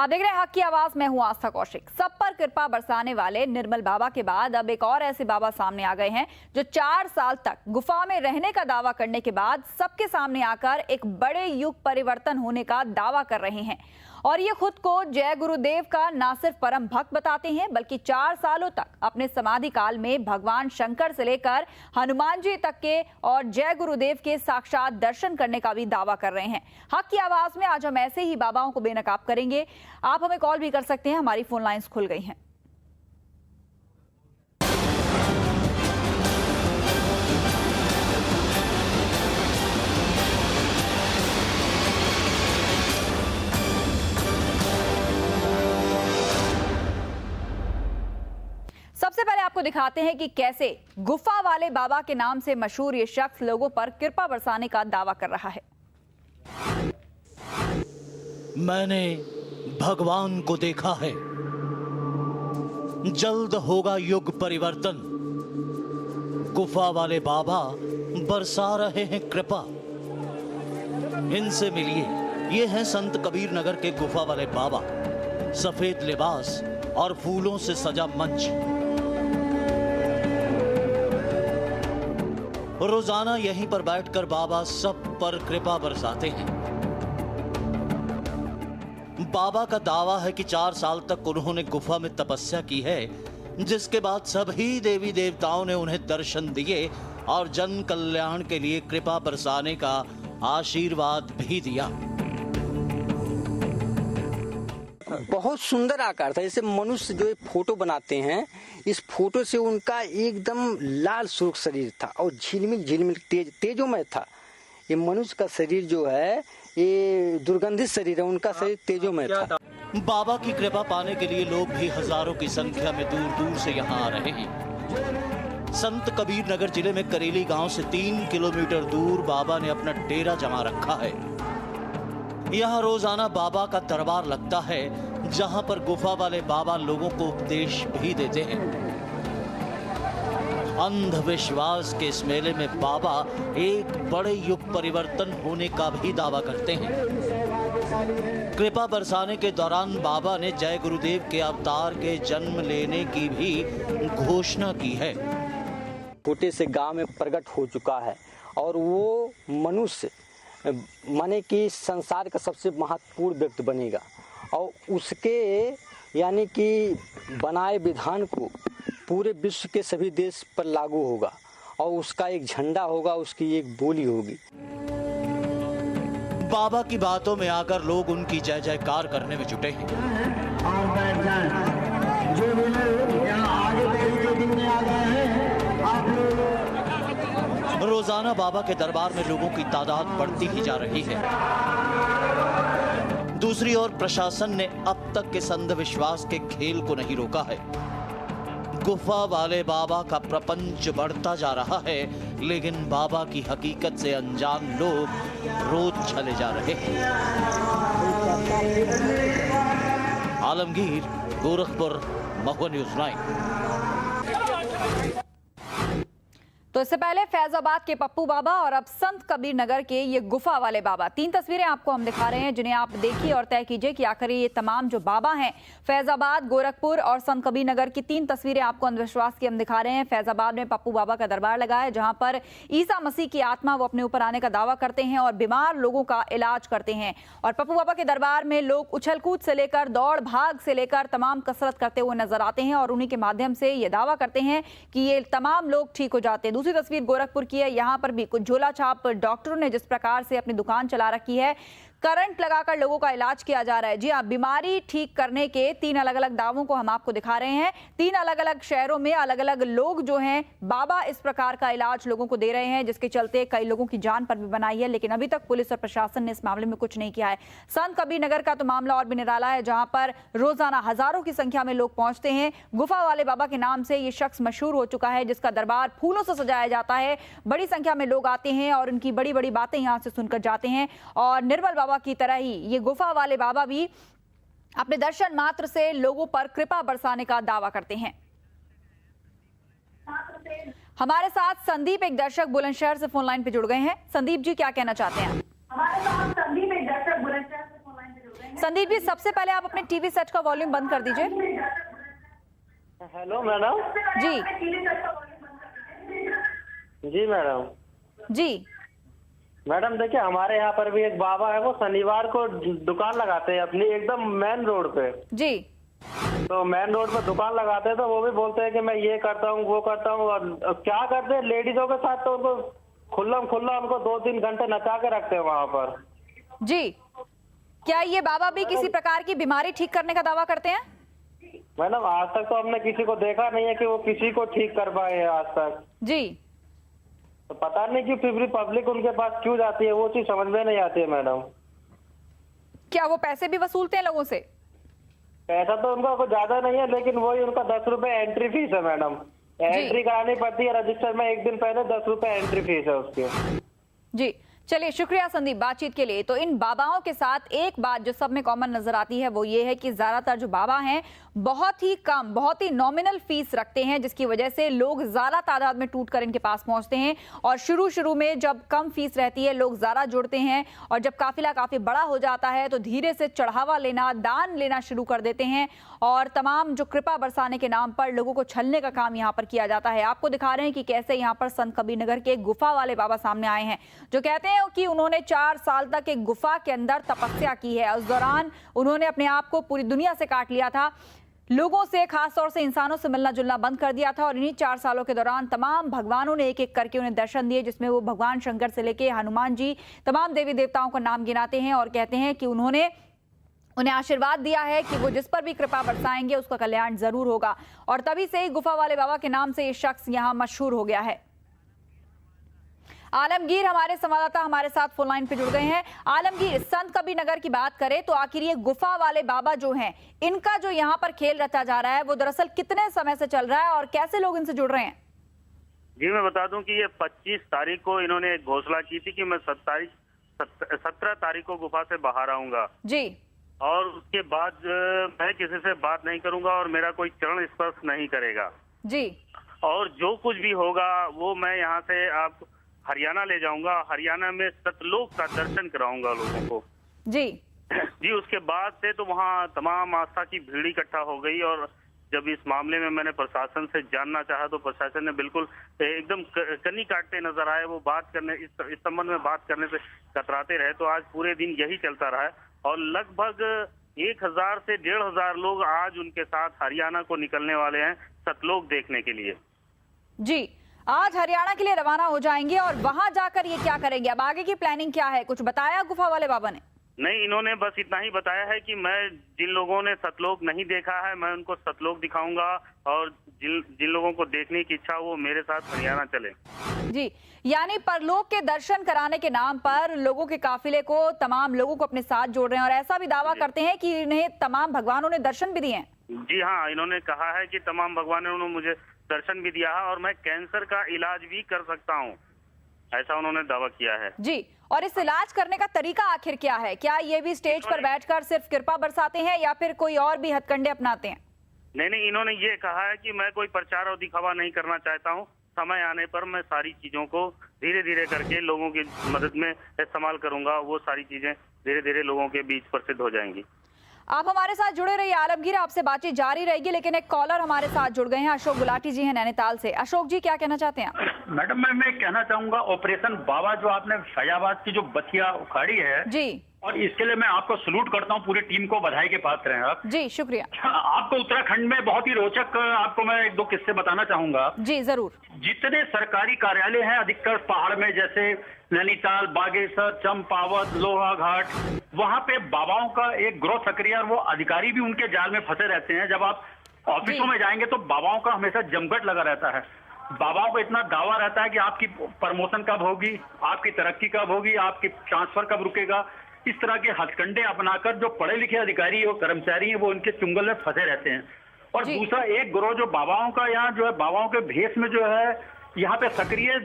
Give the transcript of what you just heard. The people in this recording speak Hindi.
आप देख रहे हैं हक की आवाज। मैं हूं आस्था कौशिक। सब पर कृपा बरसाने वाले निर्मल बाबा के बाद अब एक और ऐसे बाबा सामने आ गए हैं जो 4 साल तक गुफा में रहने का दावा करने के बाद सबके सामने आकर एक बड़े युग परिवर्तन होने का दावा कर रहे हैं। और ये खुद को जय गुरुदेव का ना सिर्फ परम भक्त बताते हैं बल्कि 4 सालों तक अपने समाधि काल में भगवान शंकर से लेकर हनुमान जी तक के और जय गुरुदेव के साक्षात दर्शन करने का भी दावा कर रहे हैं। हक की आवाज में आज हम ऐसे ही बाबाओं को बेनकाब करेंगे। आप हमें कॉल भी कर सकते हैं, हमारी फोन लाइंस खुल गई हैं। सबसे पहले आपको दिखाते हैं कि कैसे गुफा वाले बाबा के नाम से मशहूर ये शख्स लोगों पर कृपा बरसाने का दावा कर रहा है। मैंने भगवान को देखा है। जल्द होगा युग परिवर्तन। गुफा वाले बाबा बरसा रहे हैं कृपा। इनसे मिलिए। ये हैं संत कबीर नगर के गुफा वाले बाबा। सफेद लिबास और फूलों से सजा मंच। रोजाना यहीं पर बैठकर बाबा सब पर कृपा बरसाते हैं। बाबा का दावा है कि 4 साल तक उन्होंने गुफा में तपस्या की है, जिसके बाद सभी देवी देवताओं ने उन्हें दर्शन दिए और जन कल्याण के लिए कृपा बरसाने का आशीर्वाद भी दिया। बहुत सुंदर आकार था। जैसे मनुष्य जो फोटो बनाते हैं, इस फोटो से उनका एकदम लाल सुर्ख शरीर था और झिलमिल झिलमिल तेजोमय था। ये मनुष्य का शरीर जो है ये दुर्गंधित शरीर है, उनका शरीर तेजोमय था। बाबा की कृपा पाने के लिए लोग भी हजारों की संख्या में दूर दूर से यहाँ आ रहे हैं। संत कबीर नगर जिले में करेली गांव से 3 किलोमीटर दूर बाबा ने अपना डेरा जमा रखा है। यहाँ रोजाना बाबा का दरबार लगता है, जहाँ पर गुफा वाले बाबा लोगों को उपदेश भी देते हैं। अंधविश्वास के इस मेले में बाबा एक बड़े युग परिवर्तन होने का भी दावा करते हैं। कृपा बरसाने के दौरान बाबा ने जय गुरुदेव के अवतार के जन्म लेने की भी घोषणा की है। छोटे से गांव में प्रकट हो चुका है और वो मनुष्य माने कि संसार का सबसे महत्वपूर्ण व्यक्ति बनेगा और उसके यानी कि बनाए विधान को पूरे विश्व के सभी देश पर लागू होगा और उसका एक झंडा होगा, उसकी एक बोली होगी। बाबा की बातों में आकर लोग उनकी जय जयकार करने में जुटे हैं। जो भी लोग यहाँ आगे दिन में आ गए हैं, आप लोग रोजाना बाबा के दरबार में लोगों की तादाद बढ़ती ही जा रही है। दूसरी ओर प्रशासन ने अब तक के अंधविश्वास के खेल को नहीं रोका है। गुफा वाले बाबा का प्रपंच बढ़ता जा रहा है, लेकिन बाबा की हकीकत से अनजान लोग रोज चले जा रहे हैं। आलमगीर, गोरखपुर, महुआ न्यूज़ 9। तो इससे पहले फैजाबाद के पप्पू बाबा और अब संत कबीर नगर के ये गुफा वाले बाबा। 3 तस्वीरें आपको हम दिखा रहे हैं, जिन्हें आप देखिए और तय कीजिए कि आखिर ये तमाम जो बाबा हैं फैजाबाद, गोरखपुर और संत कबीर नगर की 3 तस्वीरें आपको अंधविश्वास की हम दिखा रहे हैं। फैजाबाद में पप्पू बाबा का दरबार लगा है, जहां पर ईसा मसीह की आत्मा वो अपने ऊपर आने का दावा करते हैं और बीमार लोगों का इलाज करते हैं। और पप्पू बाबा के दरबार में लोग उछल कूद से लेकर दौड़ भाग से लेकर तमाम कसरत करते हुए नजर आते हैं और उन्हीं के माध्यम से ये दावा करते हैं कि ये तमाम लोग ठीक हो जाते हैं। दूसरी तस्वीर गोरखपुर की है। यहां पर भी कुछ झोला छाप डॉक्टरों ने जिस प्रकार से अपनी दुकान चला रखी है, करंट लगाकर लोगों का इलाज किया जा रहा है। जी हाँ, बीमारी ठीक करने के 3 अलग अलग दावों को हम आपको दिखा रहे हैं। 3 अलग अलग शहरों में अलग अलग लोग जो हैं बाबा इस प्रकार का इलाज लोगों को दे रहे हैं, जिसके चलते कई लोगों की जान पर भी बनाई है। लेकिन अभी तक पुलिस और प्रशासन ने इस मामले में कुछ नहीं किया है। संत कबीर नगर का तो मामला और भी निराला है, जहां पर रोजाना हजारों की संख्या में लोग पहुंचते हैं। गुफा वाले बाबा के नाम से ये शख्स मशहूर हो चुका है, जिसका दरबार फूलों से सजाया जाता है। बड़ी संख्या में लोग आते हैं और उनकी बड़ी बड़ी बातें यहां से सुनकर जाते हैं। और निर्मल बाबा की तरह ही ये गुफा वाले बाबा भी अपने दर्शन मात्र से लोगों पर कृपा बरसाने का दावा करते हैं। हमारे साथ संदीप, एक दर्शक बुलंदशहर से फोन लाइन पे जुड़ गए हैं। संदीप जी, क्या कहना चाहते हैं? हमारे साथ संदीप, एक दर्शक बुलंदशहर से फोन लाइन पे जुड़ गए हैं। संदीप जी, सबसे पहले आप अपने टीवी सेट का वॉल्यूम बंद कर दीजिए। Hello madam. जी जी मैडम। जी मैडम देखिए, हमारे यहाँ पर भी एक बाबा है, वो शनिवार को दुकान लगाते हैं अपनी एकदम मेन रोड पे। जी। तो मेन रोड पे दुकान लगाते हैं, तो वो भी बोलते हैं कि मैं ये करता हूँ वो करता हूँ, और क्या करते हैं लेडीजों के साथ, तो उनको खुल्ला उनको 2-3 घंटे नचा के रखते हैं वहाँ पर। जी, क्या ये बाबा भी किसी प्रकार की बीमारी ठीक करने का दावा करते हैं? मैडम आज तक तो हमने किसी को देखा नहीं है कि वो किसी को ठीक कर पाए हैं आज तक। जी। तो पता नहीं कि फिर भी पब्लिक उनके पास क्यों जाती है, वो चीज समझ में नहीं आती है मैडम। क्या वो पैसे भी वसूलते हैं लोगों से? पैसा तो उनका कुछ ज्यादा नहीं है, लेकिन वही उनका 10 रुपए एंट्री फीस है मैडम। एंट्री करानी पड़ती है रजिस्टर में, एक दिन पहले 10 रुपए एंट्री फीस है उसकी। जी, चलिए शुक्रिया संदीप बातचीत के लिए। तो इन बाबाओं के साथ एक बात जो सब में कॉमन नजर आती है वो ये है कि ज्यादातर जो बाबा हैं बहुत ही कम, बहुत ही नॉमिनल फीस रखते हैं, जिसकी वजह से लोग ज्यादा तादाद में टूट कर इनके पास पहुंचते हैं। और शुरू में जब कम फीस रहती है लोग ज्यादा जुड़ते हैं, और जब काफिला काफी बड़ा हो जाता है तो धीरे से चढ़ावा लेना, दान लेना शुरू कर देते हैं, और तमाम जो कृपा बरसाने के नाम पर लोगों को छलने का काम यहाँ पर किया जाता है। आपको दिखा रहे हैं कि कैसे यहाँ पर संत कबीर नगर के गुफा वाले बाबा सामने आए हैं, जो कहते हैं कि उन्होंने 4 साल तक एक गुफा के अंदर तपस्या की है। उस दौरान उन्होंने अपने आप को पूरी दुनिया से काट लिया था, लोगों से, खास तौर से इंसानों से मिलना जुलना बंद कर दिया था। और इन्हीं 4 सालों के दौरान तमाम भगवानों ने एक एक करके उन्हें दर्शन दिए, जिसमें वो भगवान शंकर से लेके हनुमान जी, तमाम देवी देवताओं का नाम गिनाते हैं और कहते हैं कि उन्होंने उन्हें आशीर्वाद दिया है कि वो जिस पर भी कृपा बरसाएंगे उसका कल्याण जरूर होगा। और तभी से ही गुफा वाले बाबा के नाम से ये शख्स यहाँ मशहूर हो गया है। आलमगीर हमारे संवाददाता हमारे साथ फोन लाइन पे जुड़ गए हैं। आलमगीर, संत कबीर नगर की बात करें तो आखिर ये गुफा वाले बाबा जो हैं, इनका जो यहाँ पर खेल रचा जा रहा है वो दरअसल कितने समय से चल रहा है और कैसे लोग इनसे जुड़ रहे हैं? जी मैं बता दूं कि ये 25 तारीख को इन्होंने एक घोषणा की थी कि मैं 17 तारीख को गुफा से बाहर आऊंगा जी, और उसके बाद मैं किसी से बात नहीं करूंगा और मेरा कोई चरण स्पर्श नहीं करेगा जी, और जो कुछ भी होगा वो मैं यहाँ से आप हरियाणा ले जाऊंगा, हरियाणा में सतलोक का दर्शन कराऊंगा लोगों को। जी जी, उसके बाद से तो वहाँ तमाम आस्था की भीड़ इकट्ठा हो गई, और जब इस मामले में मैंने प्रशासन से जानना चाहा तो प्रशासन ने बिल्कुल एकदम कनी काटते नजर आए। वो बात करने, इस संबंध में बात करने से कतराते रहे। तो आज पूरे दिन यही चलता रहा है, और लगभग 1000 से 1500 लोग आज उनके साथ हरियाणा को निकलने वाले हैं सतलोक देखने के लिए। जी, आज हरियाणा के लिए रवाना हो जाएंगे और वहां जाकर ये क्या करेंगे? अब आगे की प्लानिंग क्या है, कुछ बताया गुफा वाले बाबा ने? नहीं, इन्होंने बस इतना ही बताया है कि मैं जिन लोगों ने सतलोक नहीं देखा है मैं उनको सतलोक दिखाऊंगा, और जिन लोगों को देखने की इच्छा वो मेरे साथ हरियाणा चले। जी, यानी परलोक के दर्शन कराने के नाम पर लोगों के काफिले को, तमाम लोगों को अपने साथ जोड़ रहे हैं, और ऐसा भी दावा करते हैं कि इन्हें तमाम भगवानों ने दर्शन भी दिए हैं। जी हाँ, इन्होंने कहा है कि तमाम भगवानों ने मुझे दर्शन भी दिया है और मैं कैंसर का इलाज भी कर सकता हूँ, ऐसा उन्होंने दावा किया है। जी, और इस इलाज करने का तरीका आखिर क्या है? क्या ये भी स्टेज पर बैठकर सिर्फ कृपा बरसाते हैं या फिर कोई और भी हथकंडे अपनाते हैं? नहीं, इन्होंने ये कहा है कि मैं कोई प्रचार और दिखावा नहीं करना चाहता हूँ, समय आने पर मैं सारी चीजों को धीरे धीरे करके लोगों की मदद में इस्तेमाल करूंगा, वो सारी चीजें धीरे धीरे लोगों के बीच प्रसिद्ध हो जाएंगी। आप हमारे साथ जुड़े रहिए आलमगीर, आपसे बातचीत जारी रहेगी, लेकिन एक कॉलर हमारे साथ जुड़ गए हैं, अशोक गुलाटी जी हैं नैनीताल से। अशोक जी, क्या कहना चाहते हैं आप? मैडम मैं कहना चाहूंगा, ऑपरेशन बाबा जो आपने फैजाबाद की जो बतिया उखाड़ी है जी, और इसके लिए मैं आपको सलूट करता हूँ, पूरी टीम को बधाई के पात्र हैं आप। जी शुक्रिया। आपको उत्तराखंड में बहुत ही रोचक आपको मैं 1-2 किस्से बताना चाहूंगा। जी जरूर। जितने सरकारी कार्यालय हैं अधिकतर पहाड़ में, जैसे नैनीताल, बागेश्वर, चंपावत, लोहाघाट, वहां पे बाबाओं का एक ग्रोथ सक्रिय, और वो अधिकारी भी उनके जाल में फंसे रहते हैं। जब आप ऑफिसों में जाएंगे तो बाबाओं का हमेशा जमघट लगा रहता है। बाबाओं को इतना दावा रहता है कि आपकी प्रमोशन कब होगी, आपकी तरक्की कब होगी, आपकी ट्रांसफर कब रुकेगा। इस तरह के हथकंडे अपनाकर जो पढ़े लिखे अधिकारी और कर्मचारी हैं वो उनके चुंगल में फंसे रहते हैं। और दूसरा एक ग्रोह जो बाबाओं का यहाँ जो है, बाबाओं के भेष में जो है यहाँ पे सक्रिय